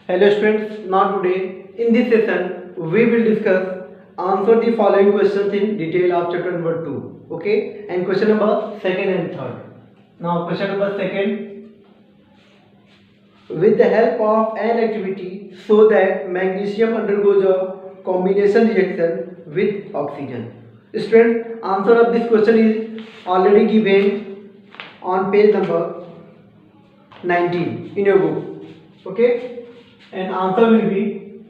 Hello students, now today in this session we will discuss answer the following questions in detail of chapter number 2. Okay, and question number second and third. Now question number second, with the help of an activity so that magnesium undergoes a combination reaction with oxygen. Student, answer of this question is already given on page number 19 in your book. Okay, and answer will be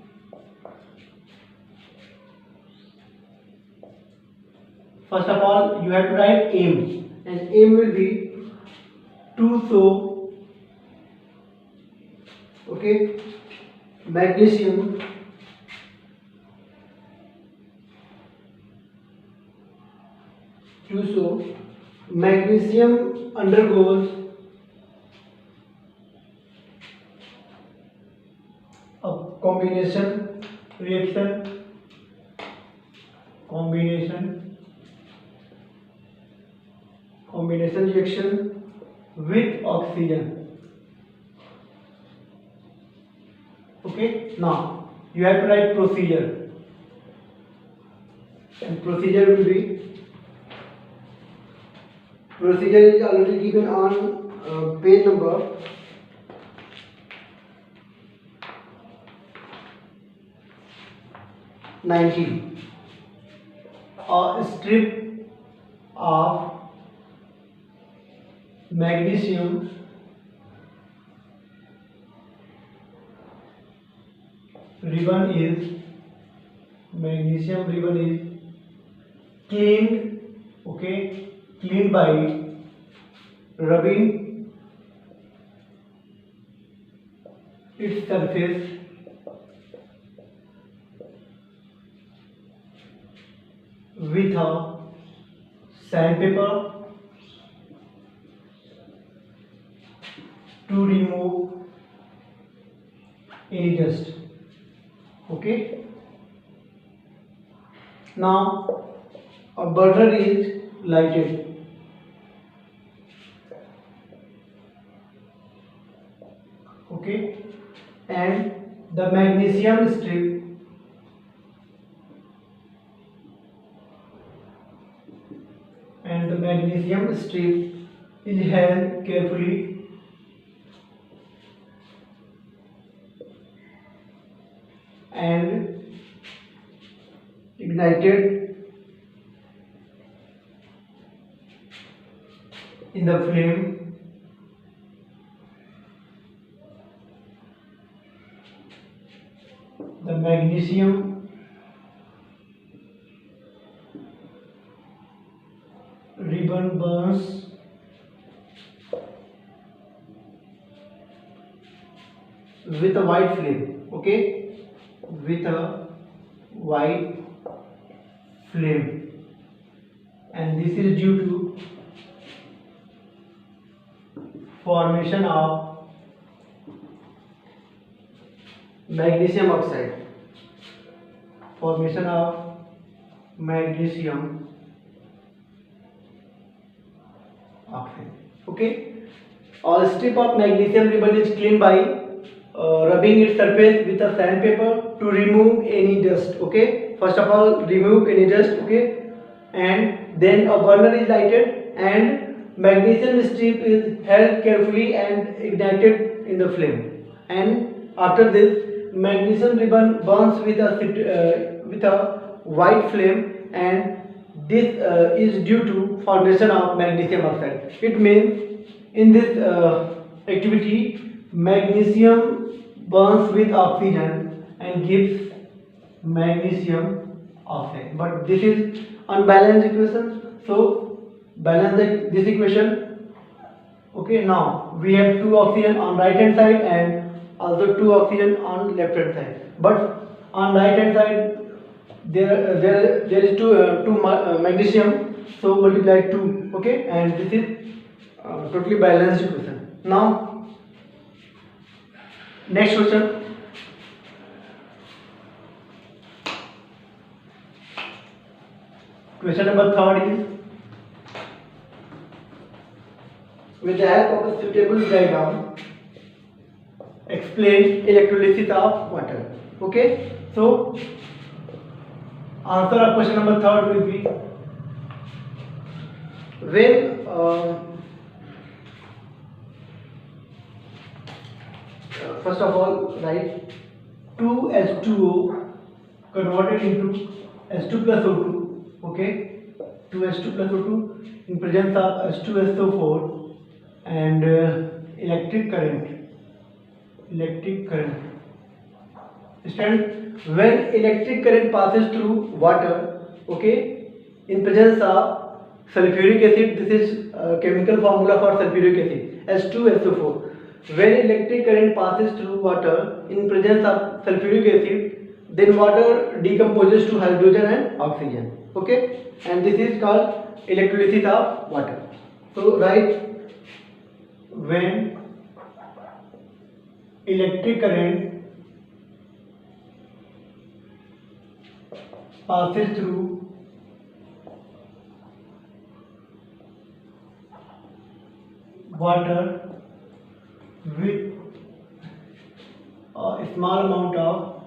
first of all you have to write aim, and aim will be to show magnesium undergoes a combination reaction with oxygen. Okay, now you have to write procedure, and procedure is already given on page number 19. A strip of magnesium ribbon is cleaned by rubbing its surface with a sandpaper to remove any dust. Okay, now a burner is lighted. Okay, and the magnesium strip is held carefully and ignited in the flame. The magnesium ribbon burns with a white flame. Okay, with a white flame, and this is due to formation of magnesium oxide. Okay, a strip of magnesium ribbon is cleaned by rubbing its surface with a sandpaper to remove any dust. Okay, first of all remove any dust. Okay, and then a burner is lighted and magnesium strip is held carefully and ignited in the flame, and after this magnesium ribbon burns with a white flame, and this is due to formation of magnesium oxide. It means in this activity magnesium burns with oxygen and gives magnesium oxide, but this is unbalanced equation, so balance this equation. Okay, now we have 2 oxygen on right hand side and also 2 oxygen on left hand side, but on right hand side there is 2 magnesium, so multiply 2. Okay, and this is totally balanced equation. Now next question, question number 3 is, with the help of a suitable diagram, explain electrolysis of water. Okay, so answer of question number third will be when first of all write 2H2O converted into H2 plus O2. Okay, 2H2 plus O2 in presence of H2SO4 and electric current. Understand? When electric current passes through water, okay, in presence of sulfuric acid, this is chemical formula for sulfuric acid, H2SO4. When electric current passes through water in presence of sulfuric acid, then water decomposes to hydrogen and oxygen. Okay, and this is called electrolysis of water. So write when electric current passes through water with a small amount of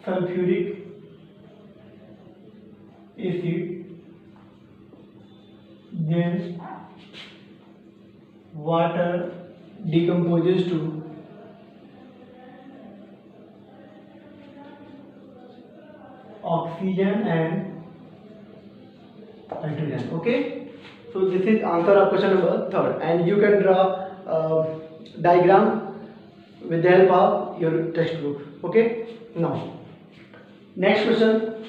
sulfuric acid, then water decomposes to oxygen and hydrogen. Okay, so this is answer of question number third, and you can draw diagram with the help of your textbook. Okay, now next question.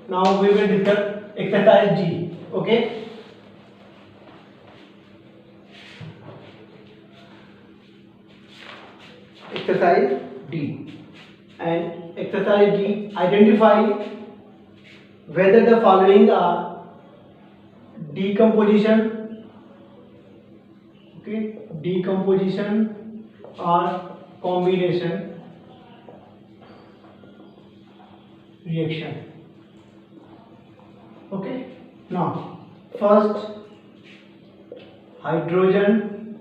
Now we will discuss exercise G. Okay, exercise D, and exercise D, identify whether the following are decomposition, okay, decomposition or combination reaction. Okay, now first hydrogen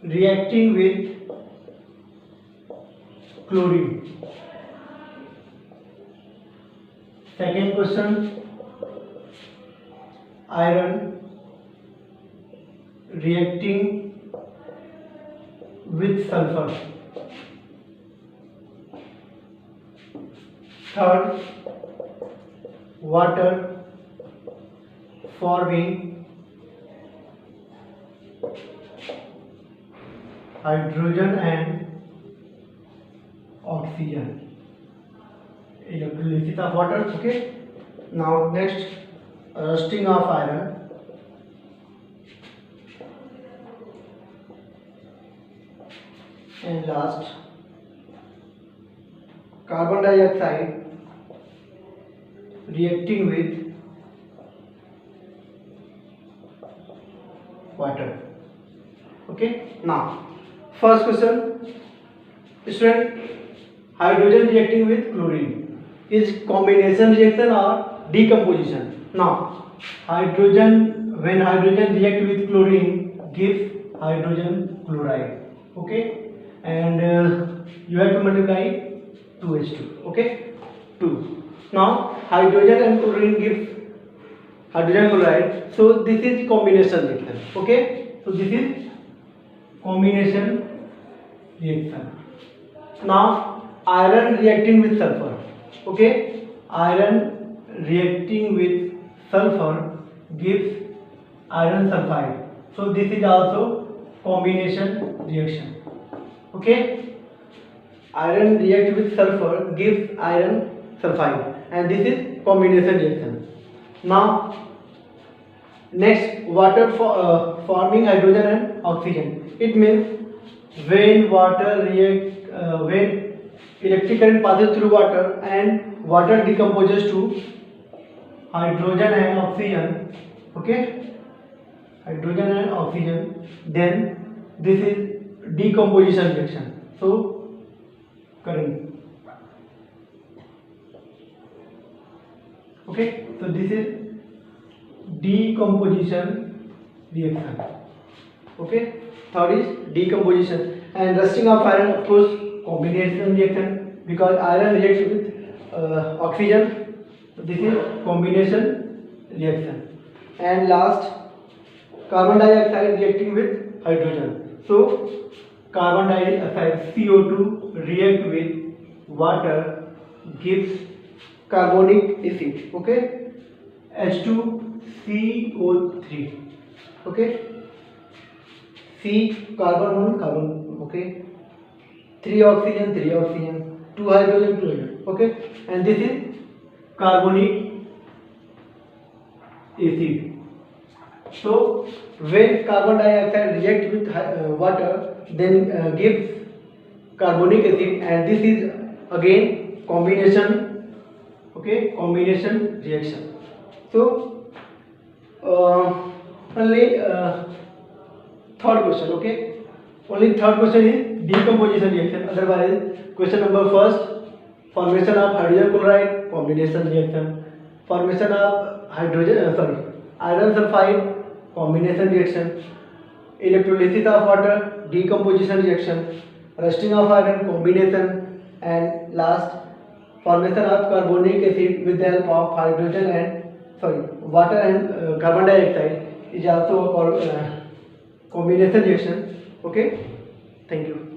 reacting with chlorine. Second question, iron reacting with sulfur. Third, water forming hydrogen and oxygen, electrolysis of water. Okay, now next, rusting of iron, and last, carbon dioxide reacting with water. Okay, now first question, student, hydrogen reacting with chlorine is combination reaction or decomposition? Now hydrogen, when hydrogen react with chlorine, gives hydrogen chloride. Okay, and you have to multiply 2H2. Okay, 2. Now hydrogen and chlorine gives hydrogen chloride, so this is combination reaction. Okay, so this is combination reaction. Now iron reacting with sulfur. Okay, iron reacting with sulfur gives iron sulfide, so this is also combination reaction. Okay, iron react with sulfur gives iron sulfide, and this is combination reaction. Now next, water forming hydrogen and oxygen. It means when water react, when electric current passes through water and water decomposes to hydrogen and oxygen. Okay, hydrogen and oxygen, then this is decomposition reaction. So current. Okay, so this is decomposition reaction. Okay, third is decomposition. And rusting of iron, of course, combination reaction, because iron reacts with oxygen. So this is combination reaction. And last, carbon dioxide reacting with hydrogen. So carbon dioxide CO2 react with water, gives carbonic acid. Okay, H2CO3. Okay, C carbon 1 carbon. Okay, 3 oxygen 3 oxygen, 2 hydrogen 2 hydrogen. Okay, and this is carbonic acid. So when carbon dioxide reacts with water, then gives carbonic acid, and this is again combination. Okay, combination reaction. So only third question. Okay, only third question is decomposition reaction. Otherwise, question number first, formation of hydrogen chloride, combination reaction. Formation of iron sulfide, combination reaction. Electrolysis of water, decomposition reaction. Rusting of iron, combination. And last, formation of carbonic acid with the help of hydrogen and water and carbon dioxide is also a combination reaction. Okay, thank you.